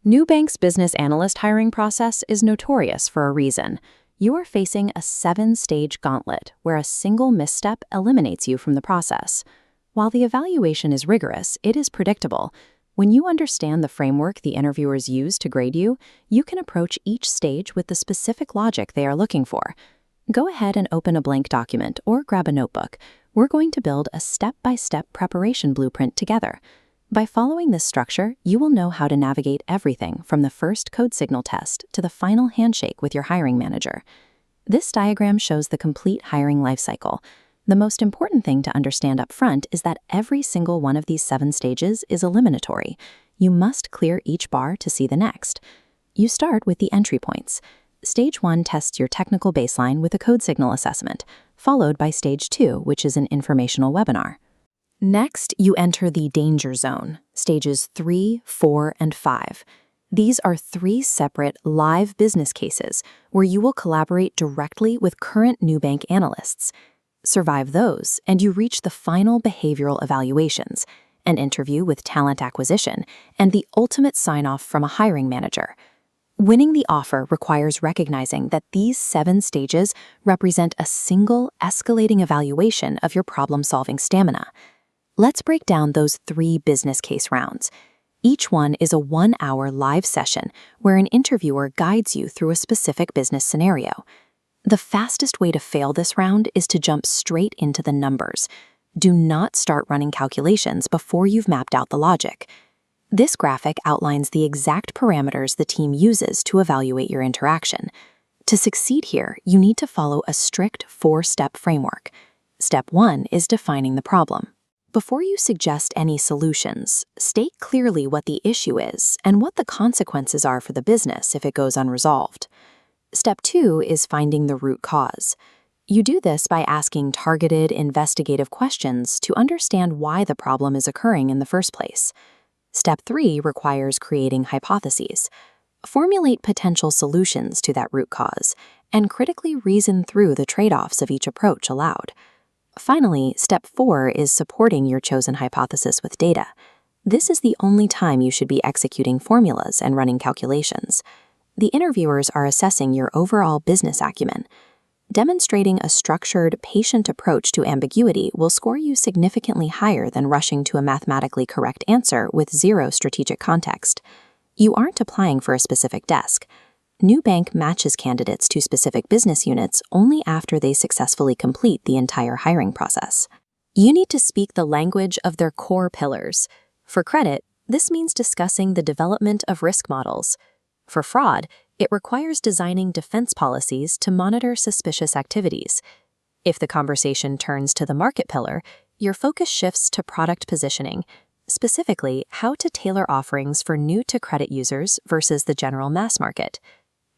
Newbank's business analyst hiring process is notorious for a reason. You are facing a 7-stage gauntlet where a single misstep eliminates you from the process. While the evaluation is rigorous, it is predictable. When you understand the framework the interviewers use to grade you, you can approach each stage with the specific logic they are looking for. Go ahead and open a blank document or grab a notebook. We're going to build a step-by-step preparation blueprint together. By following this structure, you will know how to navigate everything from the first code signal test to the final handshake with your hiring manager. This diagram shows the complete hiring lifecycle. The most important thing to understand up front is that every single one of these 7 stages is eliminatory. You must clear each bar to see the next. You start with the entry points. Stage 1 tests your technical baseline with a code signal assessment, followed by Stage 2, which is an informational webinar. Next, you enter the danger zone, stages 3, 4, and 5. These are 3 separate live business cases where you will collaborate directly with current Newbank analysts. Survive those, and you reach the final behavioral evaluations, an interview with talent acquisition, and the ultimate sign-off from a hiring manager. Winning the offer requires recognizing that these 7 stages represent a single escalating evaluation of your problem-solving stamina. Let's break down those 3 business case rounds. Each one is a 1-hour live session where an interviewer guides you through a specific business scenario. The fastest way to fail this round is to jump straight into the numbers. Do not start running calculations before you've mapped out the logic. This graphic outlines the exact parameters the team uses to evaluate your interaction. To succeed here, you need to follow a strict 4-step framework. Step 1 is defining the problem. Before you suggest any solutions, state clearly what the issue is and what the consequences are for the business if it goes unresolved. Step 2 is finding the root cause. You do this by asking targeted, investigative questions to understand why the problem is occurring in the first place. Step 3 requires creating hypotheses. Formulate potential solutions to that root cause and critically reason through the trade-offs of each approach aloud. Finally, Step 4 is supporting your chosen hypothesis with data. This is the only time you should be executing formulas and running calculations. The interviewers are assessing your overall business acumen. Demonstrating a structured, patient approach to ambiguity will score you significantly higher than rushing to a mathematically correct answer with 0 strategic context. You aren't applying for a specific desk. Newbank matches candidates to specific business units only after they successfully complete the entire hiring process. You need to speak the language of their core pillars. For credit, this means discussing the development of risk models. For fraud, it requires designing defense policies to monitor suspicious activities. If the conversation turns to the market pillar, your focus shifts to product positioning, specifically how to tailor offerings for new-to-credit users versus the general mass market.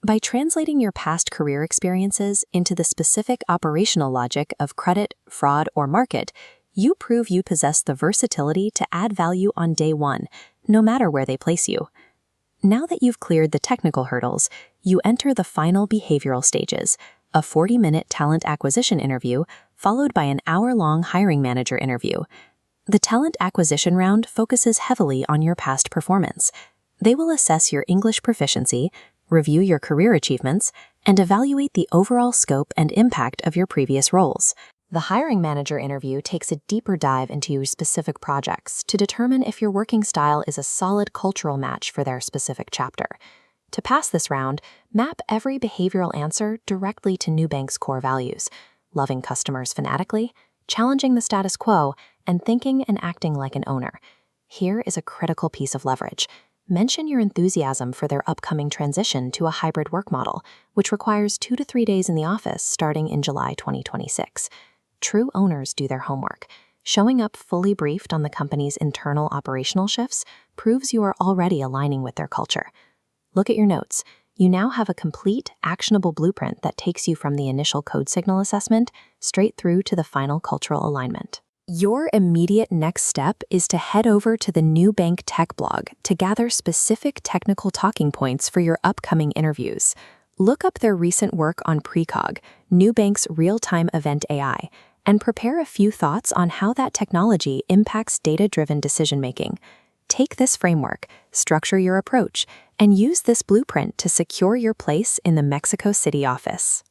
By translating your past career experiences into the specific operational logic of credit, fraud, or market, you prove you possess the versatility to add value on day 1, no matter where they place you. Now that you've cleared the technical hurdles, you enter the final behavioral stages, a 40-minute talent acquisition interview followed by an hour-long hiring manager interview. The talent acquisition round focuses heavily on your past performance. They will assess your English proficiency, review your career achievements, and evaluate the overall scope and impact of your previous roles. The hiring manager interview takes a deeper dive into your specific projects to determine if your working style is a solid cultural match for their specific chapter. To pass this round, map every behavioral answer directly to Newbank's core values: loving customers fanatically, challenging the status quo, and thinking and acting like an owner. Here is a critical piece of leverage. Mention your enthusiasm for their upcoming transition to a hybrid work model, which requires 2 to 3 days in the office starting in July 2026. True owners do their homework. Showing up fully briefed on the company's internal operational shifts proves you are already aligning with their culture. Look at your notes. You now have a complete, actionable blueprint that takes you from the initial code signal assessment straight through to the final cultural alignment. Your immediate next step is to head over to the Newbank Tech blog to gather specific technical talking points for your upcoming interviews. Look up their recent work on Precog, Newbank's real-time event AI, and prepare a few thoughts on how that technology impacts data-driven decision-making. Take this framework, structure your approach, and use this blueprint to secure your place in the Mexico City office.